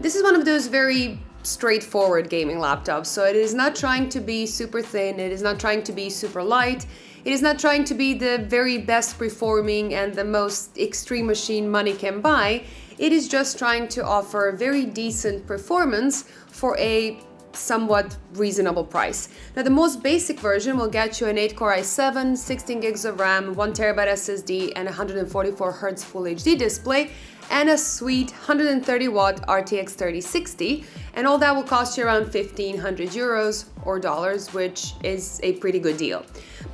This is one of those very straightforward gaming laptops, so it is not trying to be super thin, it is not trying to be super light, it is not trying to be the very best performing and the most extreme machine money can buy. It is just trying to offer very decent performance for a somewhat reasonable price. Now the most basic version will get you an 8-core i7, 16 gigs of RAM, 1TB SSD and 144Hz Full HD display, and a sweet 130-watt RTX 3060, and all that will cost you around 1,500 euros or dollars, which is a pretty good deal.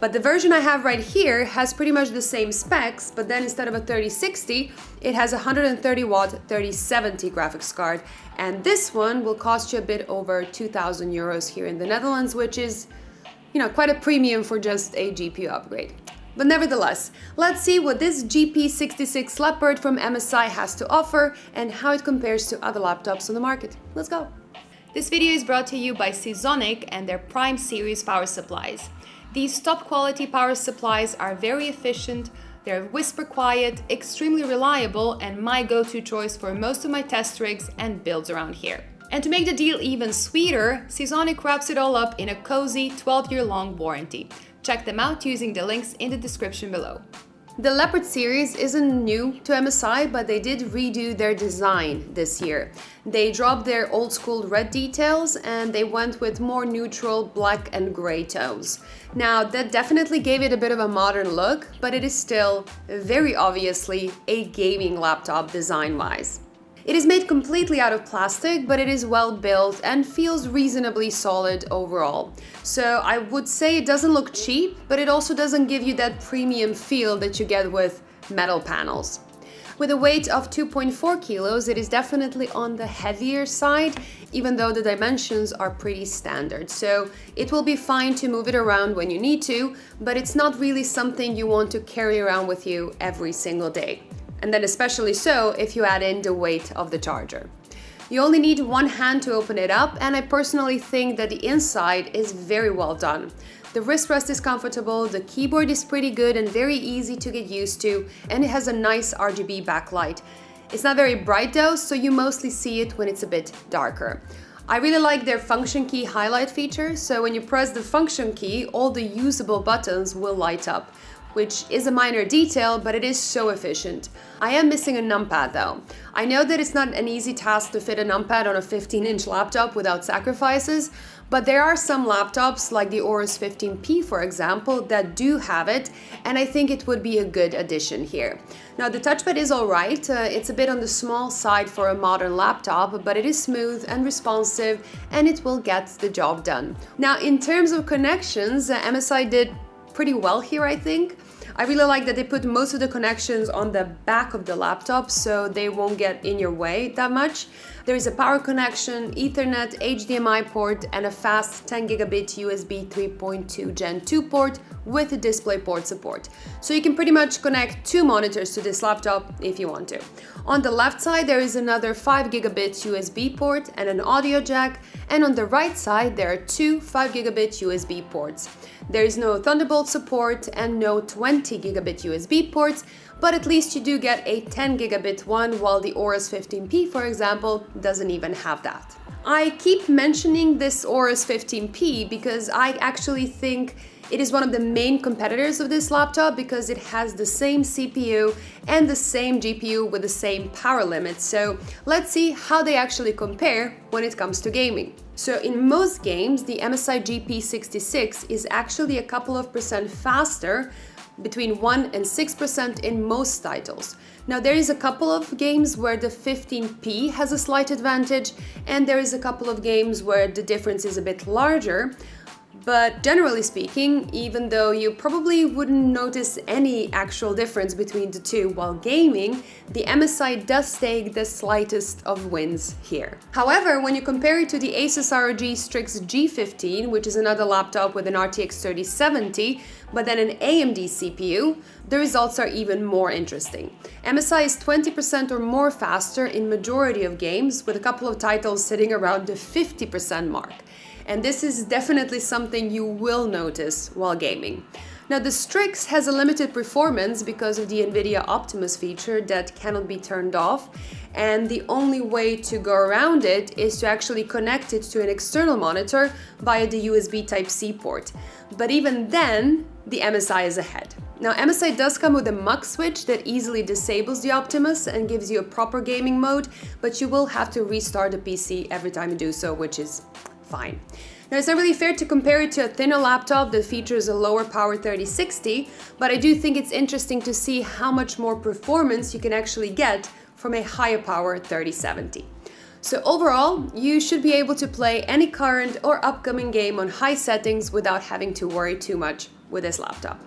But the version I have right here has pretty much the same specs, but then instead of a 3060, it has a 130-watt 3070 graphics card, and this one will cost you a bit over 2,000 euros here in the Netherlands, which is, you know, quite a premium for just a GPU upgrade. But nevertheless, let's see what this GP66 Leopard from MSI has to offer and how it compares to other laptops on the market. Let's go! This video is brought to you by Seasonic and their Prime series power supplies. These top quality power supplies are very efficient, they're whisper quiet, extremely reliable, and my go-to choice for most of my test rigs and builds around here. And to make the deal even sweeter, Seasonic wraps it all up in a cozy 12-year-long warranty. Check them out using the links in the description below. The Leopard series isn't new to MSI, but they did redo their design this year. They dropped their old school red details and they went with more neutral black and gray tones. Now that definitely gave it a bit of a modern look, but it is still very obviously a gaming laptop design-wise. It is made completely out of plastic, but it is well built and feels reasonably solid overall. So I would say it doesn't look cheap, but it also doesn't give you that premium feel that you get with metal panels. With a weight of 2.4 kilos, it is definitely on the heavier side, even though the dimensions are pretty standard. So it will be fine to move it around when you need to, but it's not really something you want to carry around with you every single day. And then especially so if you add in the weight of the charger. You only need one hand to open it up, and I personally think that the inside is very well done. The wrist rest is comfortable, the keyboard is pretty good and very easy to get used to, and it has a nice RGB backlight. It's not very bright though, so you mostly see it when it's a bit darker. I really like their function key highlight feature, so when you press the function key, all the usable buttons will light up, which is a minor detail, but it is so efficient. I am missing a numpad though. I know that it's not an easy task to fit a numpad on a 15-inch laptop without sacrifices, but there are some laptops like the Aorus 15P for example that do have it, and I think it would be a good addition here. Now the touchpad is alright, it's a bit on the small side for a modern laptop, but it is smooth and responsive and it will get the job done. Now in terms of connections, MSI did pretty well here, I think. I really like that they put most of the connections on the back of the laptop so they won't get in your way that much. There is a power connection, Ethernet, HDMI port, and a fast 10 gigabit USB 3.2 Gen 2 port with a DisplayPort support. So you can pretty much connect two monitors to this laptop if you want to. On the left side there is another 5 gigabit USB port and an audio jack, and on the right side there are two 5 gigabit USB ports. There is no Thunderbolt support and no 20 gigabit USB ports, but at least you do get a 10 gigabit one, while the Aorus 15P, for example, doesn't even have that. I keep mentioning this Aorus 15P because I actually think it is one of the main competitors of this laptop because it has the same CPU and the same GPU with the same power limit. So let's see how they actually compare when it comes to gaming. So in most games, the MSI GP66 is actually a couple of percent faster, between 1 and 6% in most titles. Now there is a couple of games where the 15P has a slight advantage, and there is a couple of games where the difference is a bit larger. But generally speaking, even though you probably wouldn't notice any actual difference between the two while gaming, the MSI does take the slightest of wins here. However, when you compare it to the Asus ROG Strix G15, which is another laptop with an RTX 3070, but then an AMD CPU, the results are even more interesting. MSI is 20% or more faster in majority of games, with a couple of titles sitting around the 50% mark. And this is definitely something you will notice while gaming. Now the Strix has a limited performance because of the Nvidia Optimus feature that cannot be turned off, and the only way to go around it is to actually connect it to an external monitor via the USB Type-C port. But even then, the MSI is ahead. Now MSI does come with a mux switch that easily disables the Optimus and gives you a proper gaming mode, but you will have to restart the PC every time you do so, which is fine. Now it's not really fair to compare it to a thinner laptop that features a lower power 3060, but I do think it's interesting to see how much more performance you can actually get from a higher power 3070. So overall, you should be able to play any current or upcoming game on high settings without having to worry too much with this laptop.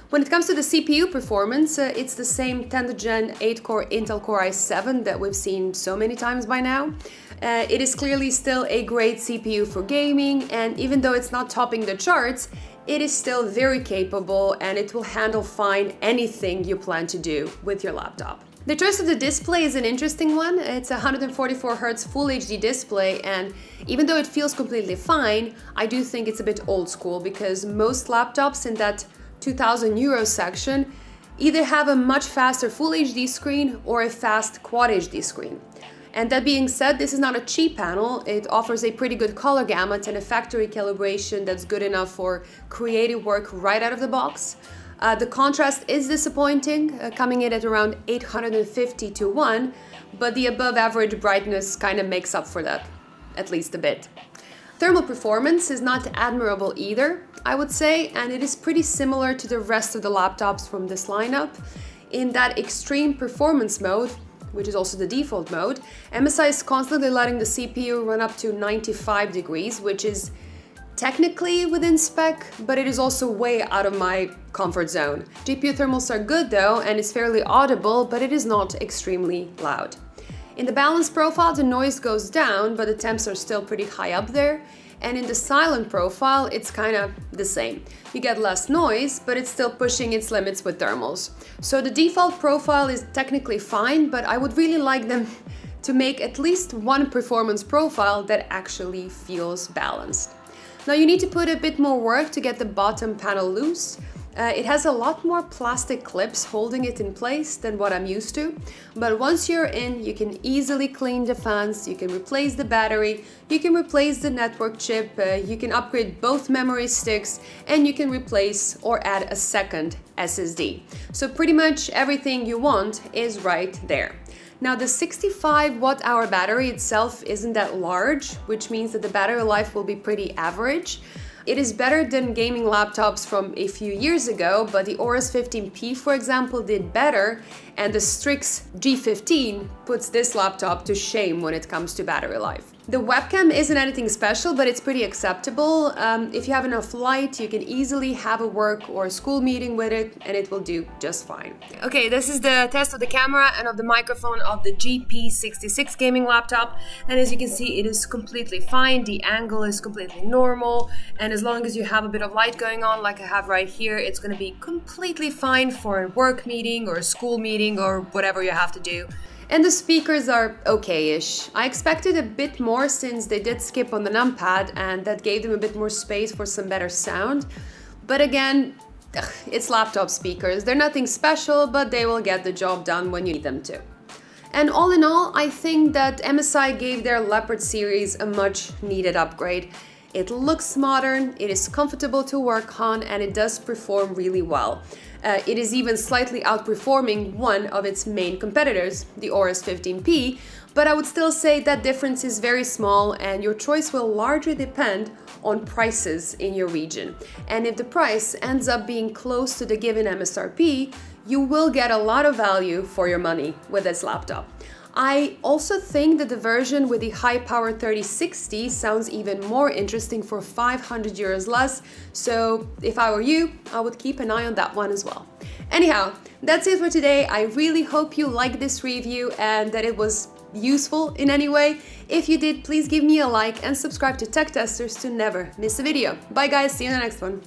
When it comes to the CPU performance, it's the same 10th Gen 8-core Intel Core i7 that we've seen so many times by now. It is clearly still a great CPU for gaming, and even though it's not topping the charts, it is still very capable and it will handle fine anything you plan to do with your laptop. The choice of the display is an interesting one. It's a 144Hz Full HD display, and even though it feels completely fine, I do think it's a bit old school because most laptops in that 2,000 euro section either have a much faster Full HD screen or a fast Quad HD screen. And that being said, this is not a cheap panel. It offers a pretty good color gamut and a factory calibration that's good enough for creative work right out of the box. The contrast is disappointing, coming in at around 850 to 1, but the above average brightness kind of makes up for that, at least a bit. Thermal performance is not admirable either, I would say, and it is pretty similar to the rest of the laptops from this lineup. In that extreme performance mode, which is also the default mode, MSI is constantly letting the CPU run up to 95 degrees, which is technically within spec, but it is also way out of my comfort zone. GPU thermals are good though, and it's fairly audible, but it is not extremely loud. In the balance profile, the noise goes down, but the temps are still pretty high up there. And in the silent profile, it's kind of the same. You get less noise, but it's still pushing its limits with thermals. So the default profile is technically fine, but I would really like them to make at least one performance profile that actually feels balanced. Now you need to put a bit more work to get the bottom panel loose. It has a lot more plastic clips holding it in place than what I'm used to, but once you're in, you can easily clean the fans, you can replace the battery, you can replace the network chip, you can upgrade both memory sticks, and you can replace or add a second SSD. So pretty much everything you want is right there. Now the 65 watt-hour battery itself isn't that large, which means that the battery life will be pretty average. It is better than gaming laptops from a few years ago, but the Aorus 15P, for example, did better, and the Strix G15 puts this laptop to shame when it comes to battery life. The webcam isn't anything special, but it's pretty acceptable. If you have enough light, you can easily have a work or a school meeting with it, and it will do just fine. Okay, this is the test of the camera and of the microphone of the GP66 gaming laptop, and as you can see, it is completely fine. The angle is completely normal, and as long as you have a bit of light going on, like I have right here, it's going to be completely fine for a work meeting or a school meeting or whatever you have to do. And the speakers are okay-ish. I expected a bit more since they did skip on the numpad and that gave them a bit more space for some better sound. But again, it's laptop speakers. They're nothing special, but they will get the job done when you need them to. And all in all, I think that MSI gave their Leopard series a much needed upgrade. It looks modern, it is comfortable to work on, and it does perform really well. It is even slightly outperforming one of its main competitors, the Aorus 15P, but I would still say that difference is very small and your choice will largely depend on prices in your region. And if the price ends up being close to the given MSRP, you will get a lot of value for your money with this laptop. I also think that the version with the high-power 3060 sounds even more interesting for 500 euros less, so if I were you, I would keep an eye on that one as well. Anyhow, that's it for today. I really hope you liked this review and that it was useful in any way. If you did, please give me a like and subscribe to Tech Testers to never miss a video. Bye guys, see you in the next one.